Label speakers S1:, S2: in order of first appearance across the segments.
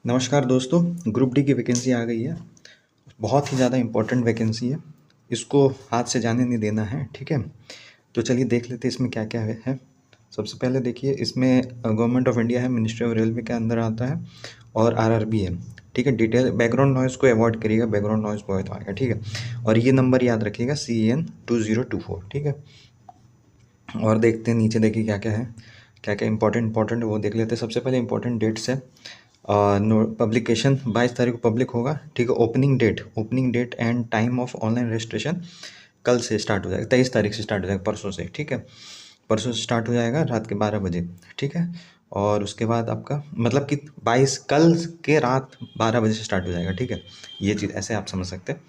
S1: नमस्कार दोस्तों, group D की वैकेंसी आ गई है। बहुत ही ज़्यादा इम्पोर्टेंट वैकेंसी है। इसको हाथ से जाने नहीं देना है, ठीक है। तो चलिए देख लेते हैं इसमें क्या क्या है। सबसे पहले देखिए, इसमें गवर्नमेंट ऑफ इंडिया है, मिनिस्ट्री ऑफ रेलवे के अंदर आता है और आरआरबी है, ठीक है। डिटेल बैकग्राउंड नॉइज़ को अवॉइड करिएगा, बैकग्राउंड नॉइज़ बहुत आएगा, ठीक है। और ये नंबर याद रखिएगा, CN2024, ठीक है। और देखते हैं नीचे, देखिए क्या क्या है, क्या क्या इंपॉर्टेंट वो देख लेते हैं। सबसे पहले इंपॉर्टेंट डेट्स है। पब्लिकेशन 22 तारीख को पब्लिक होगा, ठीक है। Opening date and time of online registration कल से स्टार्ट हो जाएगा, 23 तारीख से स्टार्ट हो जाएगा, परसों से, ठीक है। परसों से स्टार्ट हो जाएगा रात के 12 बजे, ठीक है। और उसके बाद आपका मतलब कि 22 कल के रात 12 बजे से स्टार्ट हो जाएगा, ठीक है। ये चीज़ ऐसे आप समझ सकते हैं,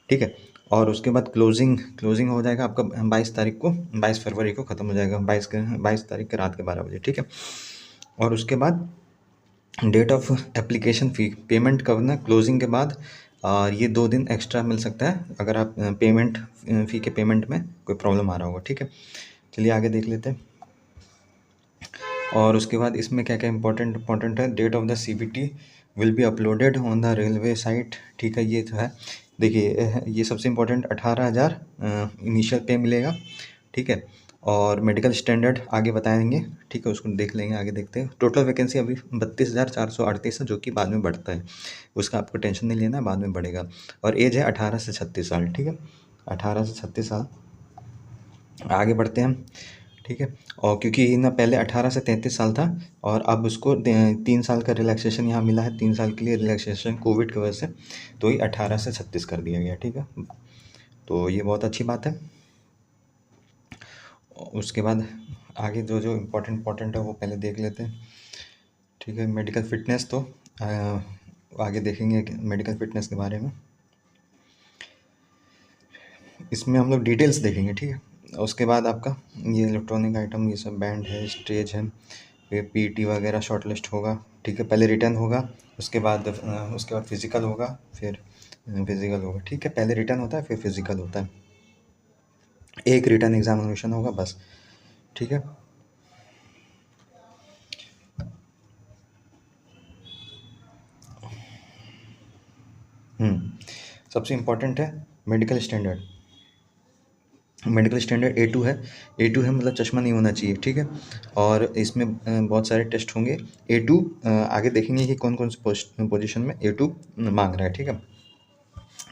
S1: ठीक है। और उसके बाद क्लोजिंग हो जाएगा आपका 22 तारीख को, 22 फरवरी को ख़त्म हो जाएगा, 22 तारीख के रात के 12 बजे, ठीक है। और उसके बाद date of application fee, payment करना क्लोजिंग के बाद। और ये 2 दिन एक्स्ट्रा मिल सकता है अगर आप पेमेंट फ़ी के पेमेंट में कोई प्रॉब्लम आ रहा होगा, ठीक है। चलिए आगे देख लेते हैं। और उसके बाद इसमें क्या क्या इंपॉर्टेंट है। Date of the CBT will be uploaded on the railway site, ठीक है। ये तो है, देखिए ये सबसे इम्पोर्टेंट 18,000 इनिशियल पे मिलेगा, ठीक है। और मेडिकल स्टैंडर्ड आगे बताएंगे, ठीक है, उसको देख लेंगे, आगे देखते हैं। टोटल वैकेंसी अभी 32,438 है, जो कि बाद में बढ़ता है, उसका आपको टेंशन नहीं लेना है, बाद में बढ़ेगा। और एज है 18 से 36 साल, ठीक है, 18 से 36 साल। आगे बढ़ते हैं हम, ठीक है। और क्योंकि ना पहले 18 से 33 साल था, और अब उसको 3 साल का रिलैक्सेशन यहाँ मिला है, 3 साल के लिए रिलैक्सेशन कोविड की वजह से, तो ये 18 से 36 कर दिया गया, ठीक है। तो ये बहुत अच्छी बात है। उसके बाद आगे जो जो इम्पोर्टेंट है वो पहले देख लेते हैं, ठीक है। मेडिकल फिटनेस तो आगे देखेंगे मेडिकल फिटनेस के बारे में, इसमें हम लोग डिटेल्स देखेंगे, ठीक है। उसके बाद आपका ये इलेक्ट्रॉनिक आइटम, ये सब बैंड है, स्टेज है, फिर PET वगैरह शॉर्ट लिस्ट होगा, ठीक है। पहले रिटर्न होगा, उसके बाद फिज़िकल होगा, फिर फिज़िकल होगा, ठीक है। पहले रिटर्न होता है, फिर फिज़िकल होता है, एक रिटर्न एग्जामिनेशन होगा बस, ठीक है। सबसे इम्पोर्टेंट है मेडिकल स्टैंडर्ड। A2 है, A2 है मतलब चश्मा नहीं होना चाहिए, ठीक है। और इसमें बहुत सारे टेस्ट होंगे। A2 आगे देखेंगे कि कौन कौन से पोजीशन में A2 मांग रहा है, ठीक है।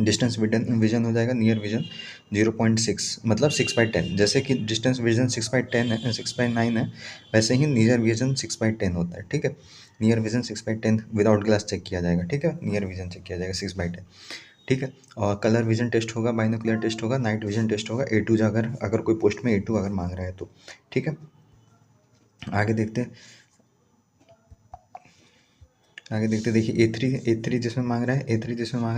S1: डिस्टेंस विजन हो जाएगा, नियर विजन 0.6 मतलब 6/10, जैसे कि डिस्टेंस विजन 6/10 है, 6/9 है, वैसे ही नियर विजन 6/10 होता है, ठीक है। Near vision 6/10 without glass check किया जाएगा, ठीक है। नियर विजन चेक किया जाएगा 6/10, ठीक है। और कलर विजन टेस्ट होगा, बाइनोकुलर टेस्ट होगा, नाइट विजन टेस्ट होगा। A2 अगर कोई पोस्ट में A2 अगर मांग रहा है तो, ठीक है। आगे देखते देखिए A3 जिसमें मांग रहा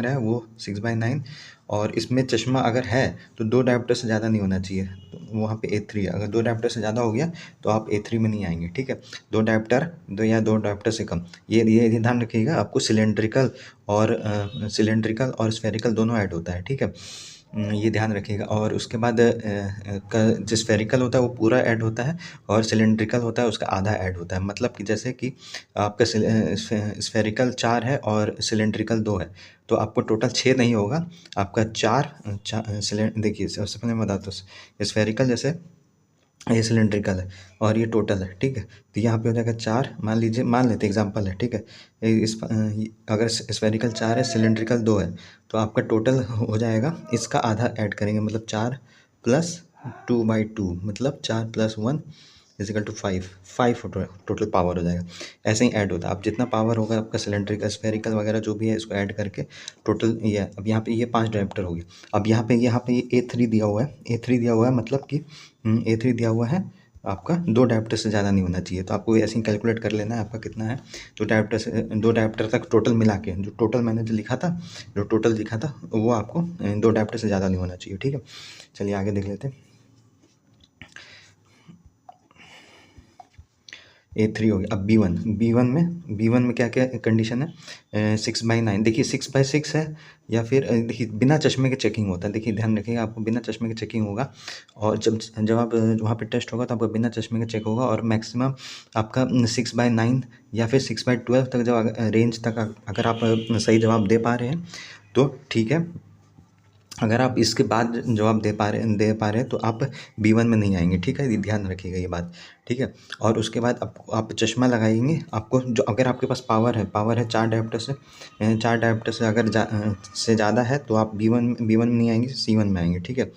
S1: है वो 6/9। और इसमें चश्मा अगर है तो 2 डायोप्टर से ज़्यादा नहीं होना चाहिए, तो वहाँ पे A3 है। अगर 2 डायोप्टर से ज़्यादा हो गया तो आप A3 में नहीं आएंगे, ठीक है। 2 डायोप्टर से कम, ये ध्यान रखिएगा। आपको सिलेंड्रिकल और स्फेरिकल दोनों ऐड होता है, ठीक है। ये ध्यान रखिएगा। और उसके बाद जो स्फेरिकल होता है वो पूरा ऐड होता है, और सिलेंड्रिकल होता है उसका आधा ऐड होता है। मतलब कि जैसे कि आपका स्फेरिकल 4 है और सिलेंड्रिकल 2 है, तो आपको टोटल 6 नहीं होगा, आपका 4 देखिए सबसे पहले मैं बताता हूँ। स्फेरिकल जैसे ये सिलेंड्रिकल है और ये टोटल है, ठीक है। तो यहाँ पे हो जाएगा 4, मान लेते एग्जांपल है, ठीक है। अगर स्फेरिकल 4 है, सिलेंड्रिकल 2 है, तो आपका टोटल हो जाएगा, इसका आधा ऐड करेंगे, मतलब 4 + 2/2, मतलब 4 + 1 = 5 टोटल पावर हो जाएगा। ऐसे ही ऐड होता है, अब जितना पावर होगा आपका सिलेंड्रिकल स्फेरिकल वगैरह जो भी है, इसको ऐड करके टोटल ये है। अब यहाँ पे ये 5 डायोप्टर हो गए। अब यहाँ पे ये A3 दिया हुआ है, मतलब कि A3 दिया हुआ है आपका, 2 डायोप्टर से ज़्यादा नहीं होना चाहिए। तो आपको ऐसे ही कैलकुलेट कर लेना है आपका कितना है। 2 डायोप्टर तक टोटल मिला के, जो टोटल मैंने जो टोटल लिखा था वो आपको 2 डायोप्टर से ज़्यादा नहीं होना चाहिए, ठीक है। चलिए आगे देख लेते हैं। A3 हो गया। अब B1 में क्या क्या कंडीशन है, 6/9। देखिए 6/6 है या फिर देखिए बिना चश्मे के चेकिंग होता है। देखिए ध्यान रखिएगा, आपको बिना चश्मे के चेकिंग होगा, और जब आप वहाँ पे टेस्ट होगा तो आपको बिना चश्मे के चेक होगा, और मैक्सिमम आपका 6/9 या फिर 6/12 तक जब रेंज तक अगर आप सही जवाब दे पा रहे हैं तो ठीक है। अगर आप इसके बाद जवाब दे पा रहे हैं तो आप B1 में नहीं आएंगे, ठीक है, ये ध्यान रखिएगा ये बात, ठीक है। और उसके बाद आप चश्मा लगाएंगे, आपको जो अगर आपके पास पावर है 4 डायोप्टर से अगर से ज़्यादा है तो आप B1 में नहीं आएंगे, C1 में आएंगे, ठीक है।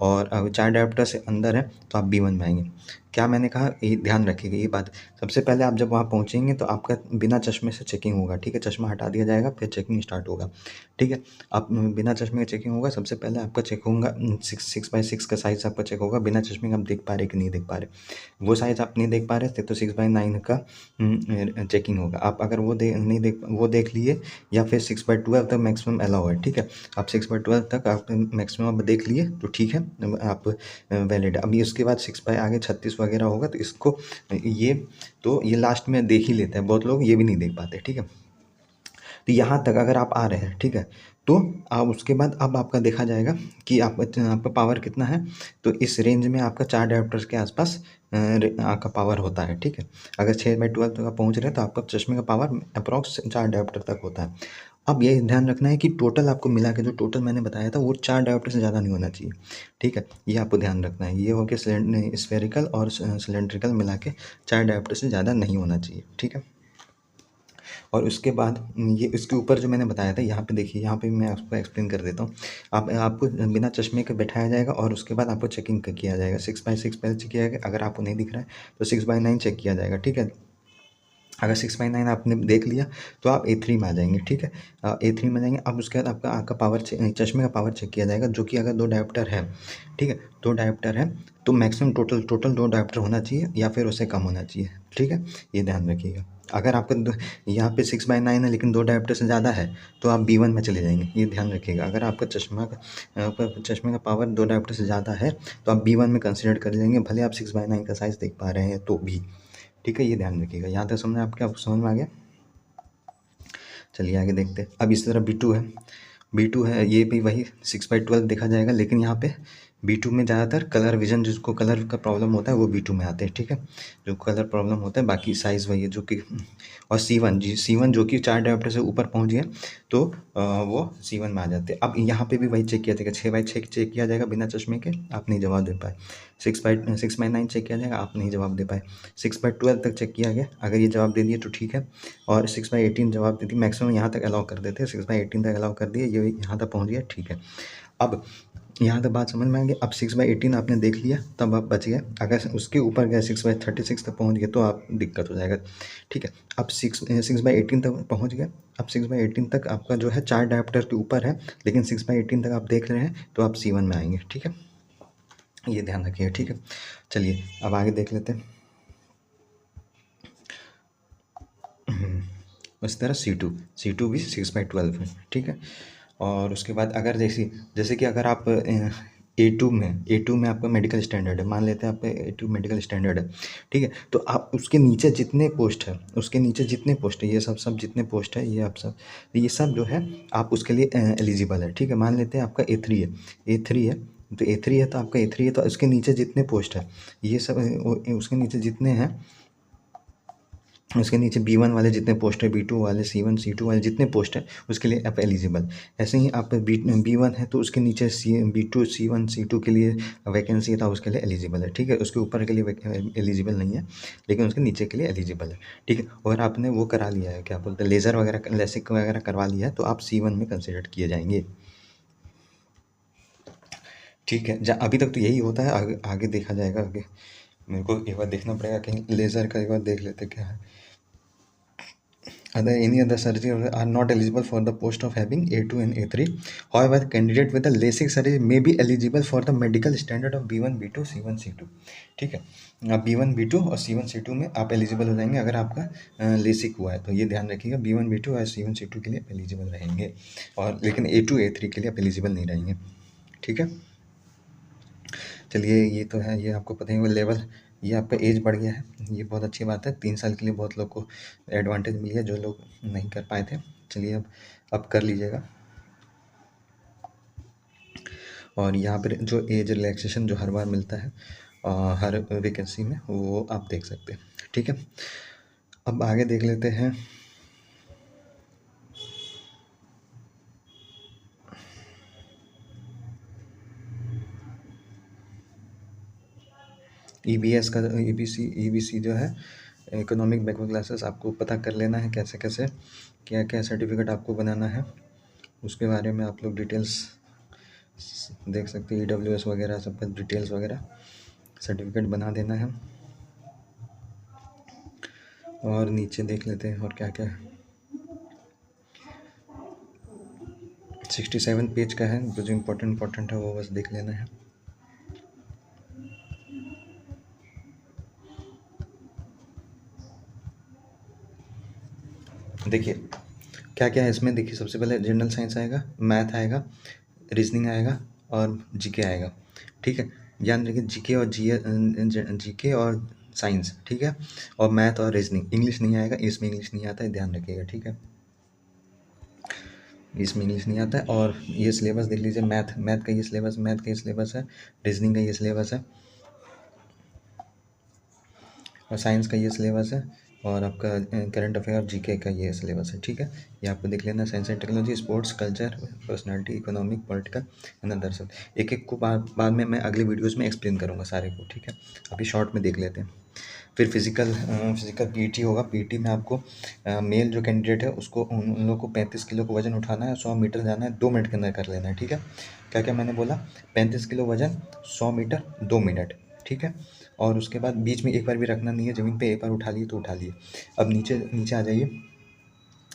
S1: और अगर 4 डायोप्टर से अंदर है तो आप B1 में आएंगे। क्या मैंने कहा, ये ध्यान रखिएगा ये बात। सबसे पहले आप जब वहाँ पहुँचेंगे तो आपका बिना चश्मे से चेकिंग होगा, ठीक है, चश्मा हटा दिया जाएगा, फिर चेकिंग स्टार्ट होगा, ठीक है। आप बिना चश्मे के चेकिंग होगा, सबसे पहले आपका चेक होगा 6x6 का साइज़ आपका चेक होगा, बिना चश्मे के आप देख पा रहे कि नहीं देख पा रहे। वो साइज़ आप नहीं देख पा रहे थे तो 6/9 का चेकिंग होगा। आप अगर वो देख लिए, या फिर 6/12 तक मैक्सिमम अलाउ है, ठीक है। आप 6/12 तक आप मैक्सिमम आप देख लिए तो ठीक है, आप वैलिड है। अभी उसके बाद 6 बाई आगे 36 वगैरह होगा तो इसको ये लास्ट में देख ही लेते हैं, बहुत लोग ये भी नहीं देख पाते, ठीक है। तो यहाँ तक अगर आप आ रहे हैं, ठीक है, तो आप उसके बाद अब आपका देखा जाएगा कि आपका पावर कितना है। तो इस रेंज में आपका 4 डायोप्टर्स के आसपास आपका पावर होता है, ठीक है। अगर 6/12 तक आप पहुँच रहे हैं तो आपका चश्मे का पावर अप्रॉक्स 4 डायोप्टर तक होता है। अब ये ध्यान रखना है कि टोटल आपको मिला के जो टोटल मैंने बताया था वो 4 डायोप्टर से ज़्यादा नहीं होना चाहिए, ठीक है। ये आपको ध्यान रखना है, ये हो गया स्फेरिकल और सिलेंड्रिकल मिला के 4 डायोप्टर से ज़्यादा नहीं होना चाहिए, ठीक है। और उसके बाद ये इसके ऊपर जो मैंने बताया था, यहाँ पे देखिए, यहाँ पे मैं आपको एक्सप्लेन कर देता हूँ। आपको बिना चश्मे के बैठाया जाएगा और उसके बाद आपको चेकिंग किया जाएगा। 6/6 पहले चेक किया जाएगा, अगर आपको नहीं दिख रहा है तो 6/9 चेक किया जाएगा, ठीक है। अगर 6/9 आपने देख लिया तो आप A3 में आ जाएंगे, ठीक है। A3 में जाएंगे। अब उसके बाद आपका पावर चश्मे का पावर चेक किया जाएगा, जो कि अगर 2 डायोप्टर है, ठीक है, 2 डायोप्टर है तो मैक्सिमम टोटल 2 डायोप्टर होना चाहिए या फिर उससे कम होना चाहिए, ठीक है। ये ध्यान रखिएगा। अगर आपका यहाँ पे 6/9 है लेकिन 2 डायोप्टर से ज़्यादा है तो आप B1 में चले जाएंगे, ये ध्यान रखिएगा। अगर आपका चश्मे का पावर 2 डायोप्टर से ज़्यादा है तो आप B1 में कंसिडर कर जाएंगे, भले आप 6/9 का साइज़ देख पा रहे हैं तो भी, ठीक है। ये ध्यान रखिएगा। यहाँ तक आपको समझ में आ गया। चलिए आगे देखते हैं। अब इस तरह B2 है, ये भी वही 6/12 देखा जाएगा, लेकिन यहाँ पे B2 में ज़्यादातर कलर विजन, जिसको कलर का प्रॉब्लम होता है वो B2 में आते हैं, ठीक है, जो कलर प्रॉब्लम होता है। बाकी साइज़ वही है जो कि, और C1 जो कि 4 डायोप्टर से ऊपर पहुँच गया तो वो C1 में आ जाते हैं। अब यहाँ पे भी वही चेक किया जाएगा, 6/6 चेक किया जाएगा बिना चश्मे के, आप नहीं जवाब दे पाए। 6/9 चेक किया जाएगा, आप नहीं जवाब दे पाए। 6/12 तक चेक किया गया, अगर ये जवाब दे दिए तो ठीक है। और 6/18 जवाब दे दी, मैक्सिमम यहाँ तक अलाउ कर देते हैं, 6/18 तक अलाउ कर दिए, ये यहाँ तक पहुँच गया, ठीक है। अब यहाँ तक बात समझ में आ गई। अब 6/18 आपने देख लिया तब आप बच गए, अगर उसके ऊपर गए 6/36 तक पहुँच गए तो आप दिक्कत हो जाएगा, ठीक है। अब 6/18 तक पहुँच गए। अब 6/18 तक आपका जो है 4 डायोप्टर के ऊपर है, लेकिन 6/18 तक आप देख रहे हैं तो आप C1 में आएंगे, ठीक है। ये ध्यान रखिएगा, ठीक है। चलिए अब आगे देख लेते हैं। इस तरह C2 भी 6/12 है, ठीक है। और उसके बाद अगर जैसे कि अगर आप A2 में आपका मेडिकल स्टैंडर्ड है, मान लेते हैं आपका A2 मेडिकल स्टैंडर्ड है, ठीक है। तो आप उसके नीचे जितने पोस्ट है, ये सब जितने पोस्ट है, ये सब जो है आप उसके लिए एलिजिबल है, ठीक है। मान लेते हैं आपका A3 है तो आपका A3 है तो उसके नीचे जितने पोस्ट है, ये सब उसके नीचे जितने हैं, उसके नीचे B1 वाले जितने पोस्ट है, B2 वाले, C1 C2 वाले जितने पोस्ट है उसके लिए आप एलिजिबल। ऐसे ही आप B1 है तो उसके नीचे B2 C1 C2 के लिए वैकेंसी था, उसके लिए एलिजिबल है, ठीक है। उसके ऊपर के लिए एलिजिबल नहीं है, लेकिन उसके नीचे के लिए एलिजिबल है, ठीक है। और आपने वो करा लिया है, क्या बोलते हैं, लेज़र वगैरह, लेसिक वगैरह करवा लिया है तो आप C1 में कंसिडर किए जाएंगे, ठीक है। अभी तक तो यही होता है, आगे देखा जाएगा। आगे मेरे को एक बार देखना पड़ेगा, कहीं लेज़र का एक बार देख लेते क्या है। Any other surgery are not eligible for the post of having A2 and A3. However, candidate with the LASIK surgery may be eligible for the medical standard of B1, B2, C1, C2. ठीक है, अब B1, B2 और C1, C2 में आप eligible हो जाएंगे अगर आपका लेसिक हुआ है तो। ये ध्यान रखिएगा, B1, B2 और C1, C2 के लिए एलिजिबल रहेंगे, और लेकिन A2, A3 के लिए आप एलिजिबल नहीं रहेंगे, ठीक है। चलिए ये तो है, ये आपको पता ही होगा। ये आपका एज बढ़ गया है, ये बहुत अच्छी बात है। 3 साल के लिए बहुत लोग को एडवांटेज मिली है, जो लोग नहीं कर पाए थे। चलिए अब कर लीजिएगा। और यहाँ पर जो एज रिलैक्सेशन जो हर बार मिलता है हर वैकेंसी में, वो आप देख सकते हैं। ठीक है, अब आगे देख लेते हैं। ईबीएस का ईबीसी जो है, इकोनॉमिक बैकवर्ड क्लासेस, आपको पता कर लेना है कैसे कैसे क्या क्या सर्टिफिकेट आपको बनाना है। उसके बारे में आप लोग डिटेल्स देख सकते हैं, EWS वगैरह सबका डिटेल्स वगैरह सर्टिफिकेट बना देना है। और नीचे देख लेते हैं और क्या क्या है। 67 पेज का है, जो इम्पोर्टेंट है वो बस देख लेना है। देखिए क्या क्या है इसमें। देखिए सबसे पहले जनरल साइंस आएगा, मैथ आएगा, रीजनिंग आएगा और जीके आएगा। ठीक है, ध्यान रखिए जीके और साइंस, ठीक है, और मैथ और रीजनिंग। इंग्लिश नहीं आएगा, इसमें इंग्लिश नहीं आता है, ध्यान रखिएगा। ठीक है, इसमें इंग्लिश नहीं आता है। और ये सिलेबस देख लीजिए, मैथ का ये सिलेबस है, रीजनिंग का ये सिलेबस है, और साइंस का ये सिलेबस है, और आपका करंट अफेयर जीके का ये सिलेबस है। ठीक है, ये आपको देख लेना। Science and technology, sports, culture, personality, economic, political and other सब। एक एक को बाद में मैं अगले वीडियोस में एक्सप्लेन करूँगा सारे को। ठीक है, अभी शॉर्ट में देख लेते हैं। फिर फिजिकल पीटी होगा। पीटी में आपको मेल जो कैंडिडेट है उसको उन लोगों को 35 किलो का वजन उठाना है, 100 मीटर जाना है, 2 मिनट के अंदर कर लेना है। ठीक है, क्या क्या मैंने बोला, 35 किलो वजन, 100 मीटर, 2 मिनट। ठीक है, और उसके बाद बीच में एक बार भी रखना नहीं है, ज़मीन पे एक बार उठा लिए तो उठा लिए। अब नीचे नीचे आ जाइए।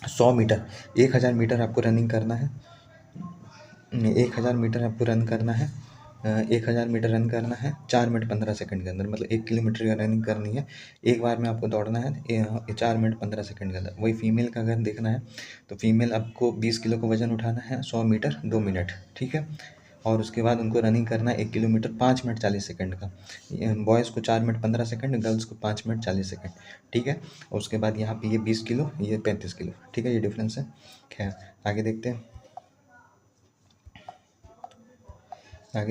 S1: 100 मीटर, 1000 मीटर आपको रनिंग करना है। 1000 मीटर आपको रन करना है। 1000 मीटर रन करना है 4 मिनट 15 सेकंड के अंदर, मतलब 1 किलोमीटर की रनिंग करनी है। एक बार में आपको दौड़ना है 4 मिनट 15 सेकंड के अंदर। वही फीमेल का अगर देखना है तो फीमेल आपको 20 किलो का वजन उठाना है, 100 मीटर 2 मिनट। ठीक है, और उसके बाद उनको रनिंग करना है 1 किलोमीटर 5 मिनट 40 सेकंड का। बॉयज़ को 4 मिनट 15 सेकंड, गर्ल्स को 5 मिनट 40 सेकंड। ठीक है, और उसके बाद यहाँ पे ये 20 किलो, ये 35 किलो। ठीक है, ये डिफरेंस है। खैर आगे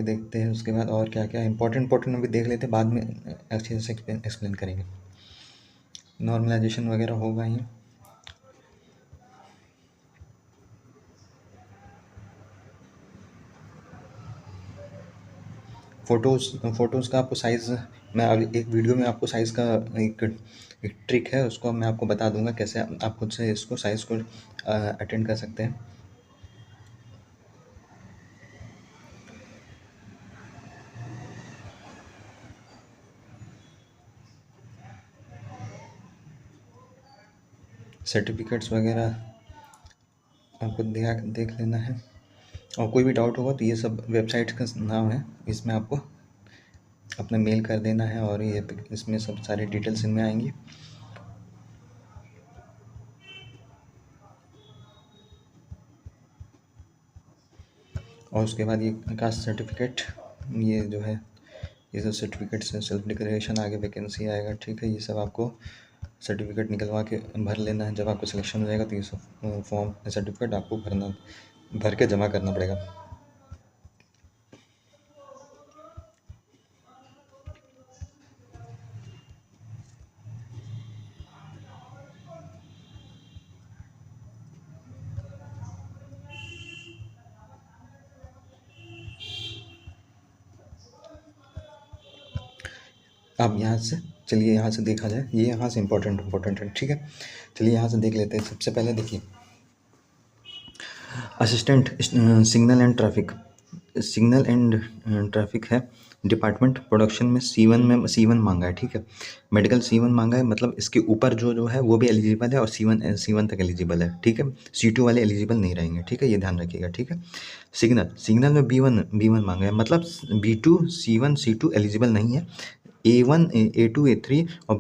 S1: देखते हैं, उसके बाद और क्या क्या इंपॉर्टेंट अभी देख लेते हैं, बाद में अच्छे से एक्सप्लेन करेंगे। नॉर्मलाइजेशन वगैरह होगा ही। फ़ोटोज़ का आपको साइज़, मैं अभी एक वीडियो में आपको साइज़ का एक ट्रिक है, उसको मैं आपको बता दूंगा कैसे आप खुद से इसको साइज़ को अटेंड कर सकते हैं। सर्टिफिकेट्स वगैरह आपको देख लेना है, और कोई भी डाउट होगा तो ये सब वेबसाइट का नाम है, इसमें आपको अपना मेल कर देना है, और ये इसमें सब सारी डिटेल्स इनमें आएंगी। और उसके बाद ये कास्ट सर्टिफिकेट, ये जो है ये सब सर्टिफिकेट से सेल्फ डिक्लेरेशन, आगे वैकेंसी आएगा। ठीक है, ये सब आपको सर्टिफिकेट निकलवा के भर लेना है। जब आपको सिलेक्शन हो जाएगा तो ये सब फॉर्म सर्टिफिकेट आपको भर के जमा करना पड़ेगा। अब यहाँ से चलिए, यहाँ से देखा जाए, ये यहाँ से इम्पोर्टेंट है। ठीक है, चलिए यहाँ से देख लेते हैं। सबसे पहले देखिए, असिस्टेंट सिग्नल एंड ट्रैफिक है, डिपार्टमेंट प्रोडक्शन में C1 मांगा है। ठीक है, मेडिकल C1 मांगा है, मतलब इसके ऊपर जो है वो भी एलिजिबल है, और C1 तक एलिजिबल है। ठीक है, C2 वाले एलिजिबल नहीं रहेंगे। ठीक है, ये ध्यान रखिएगा। ठीक है, सिग्नल में B1 मांगा है, मतलब B2 C1 C2 एलिजिबल नहीं है, A1 A2 A3 और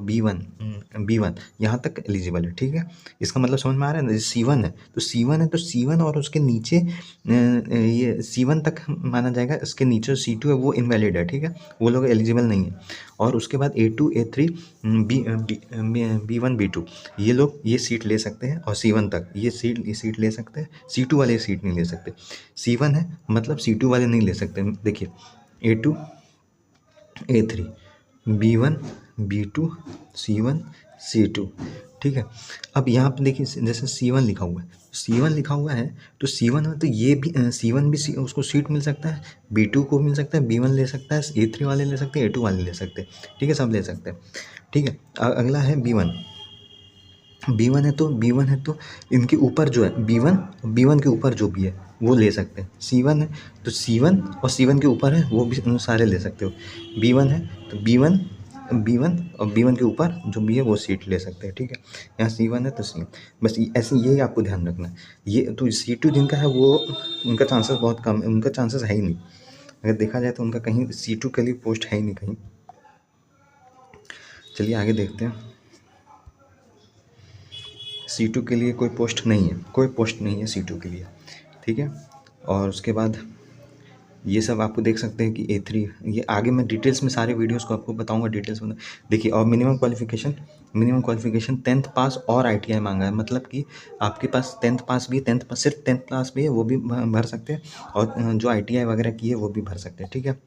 S1: B1 यहाँ तक एलिजिबल है, ठीक है। इसका मतलब समझ में आ रहा है ना, C1 है तो C1 और उसके नीचे ये C1 तक माना जाएगा, इसके नीचे C2 है वो इनवैलिड है, ठीक है, वो लोग एलिजिबल नहीं है। और उसके बाद A2 A3 B1 B2 ये लोग ये सीट ले सकते हैं, और C1 तक ये सीट ले सकते हैं, C2 वाले सीट नहीं ले सकते। C1 है मतलब C2 वाले नहीं ले सकते। देखिए A2 A3 B1 B2 C1 C2, ठीक है। अब यहाँ पे देखिए जैसे C1 लिखा हुआ है, C1 लिखा हुआ है तो C1 में तो ये भी C1 भी उसको सीट मिल सकता है, B2 को मिल सकता है, B1 ले सकता है, A3 वाले ले सकते हैं, A2 वाले ले सकते हैं, ठीक है, सब ले सकते हैं, ठीक है। अगला है B1 है तो इनके ऊपर जो है B1 के ऊपर जो भी है वो ले सकते हैं। C1 है तो C1 और C1 के ऊपर है वो भी सारे ले सकते हो। B1 है तो B1 और B1 के ऊपर जो भी है वो सीट ले सकते हैं, ठीक है। यहाँ C1 है तो C, बस ऐसे यही आपको ध्यान रखना है। ये तो C2 जिनका है वो उनका चांसेस बहुत कम है, उनका चांसेस है ही नहीं। अगर देखा जाए तो उनका कहीं C2 के लिए पोस्ट है ही नहीं कहीं। चलिए आगे देखते हैं। C2 के लिए कोई पोस्ट नहीं है C2 के लिए, ठीक है। और उसके बाद ये सब आपको देख सकते हैं कि A3, ये आगे मैं डिटेल्स में सारे वीडियोस को आपको बताऊंगा डिटेल्स में। देखिए और मिनिमम क्वालिफिकेशन 10th पास और ITI मांगा है, मतलब कि आपके पास 10th पास भी है, सिर्फ 10th पास भी है वो भी भर सकते हैं, और जो ITI वगैरह की है वो भी भर सकते हैं, ठीक है।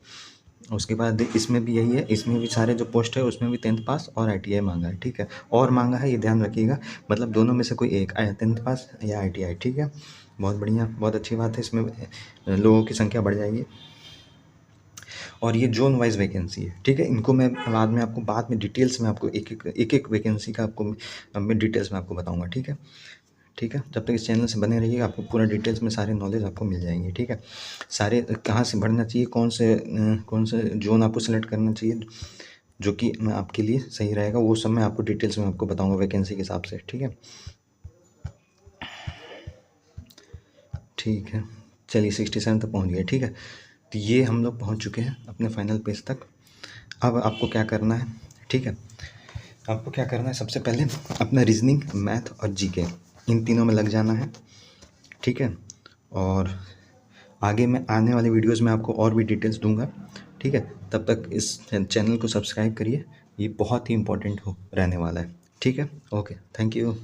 S1: उसके बाद इसमें भी यही है, इसमें भी सारे जो पोस्ट है उसमें भी 10th पास और ITI मांगा है, ठीक है, और मांगा है, ये ध्यान रखिएगा, मतलब दोनों में से कोई एक 10th पास या ITI, ठीक है। बहुत बढ़िया, बहुत अच्छी बात है, इसमें लोगों की संख्या बढ़ जाएगी। और ये जोन वाइज वैकेंसी है, ठीक है। इनको मैं बाद में डिटेल्स में आपको एक वैकेंसी का आपको मैं डिटेल्स में आपको बताऊँगा, ठीक है। जब तक इस चैनल से बने रहिए, आपको पूरा डिटेल्स में सारे नॉलेज आपको मिल जाएंगे, ठीक है। सारे कहाँ से बढ़ना चाहिए, कौन से जोन आपको सेलेक्ट करना चाहिए जो कि आपके लिए सही रहेगा, वो सब मैं आपको डिटेल्स में आपको बताऊंगा वैकेंसी के हिसाब से, ठीक है। चलिए 67 तक पहुंच गए, ठीक है। तो ये हम लोग पहुंच चुके हैं अपने फाइनल पेज तक। अब आपको क्या करना है, ठीक है, आपको क्या करना है, सबसे पहले अपना रीजनिंग, मैथ और जीके इन तीनों में लग जाना है, ठीक है। और आगे मैं आने वाले वीडियोस में आपको और भी डिटेल्स दूंगा, ठीक है। तब तक इस चैनल को सब्सक्राइब करिए, ये बहुत ही इम्पोर्टेंट रहने वाला है, ठीक है। Okay, thank you.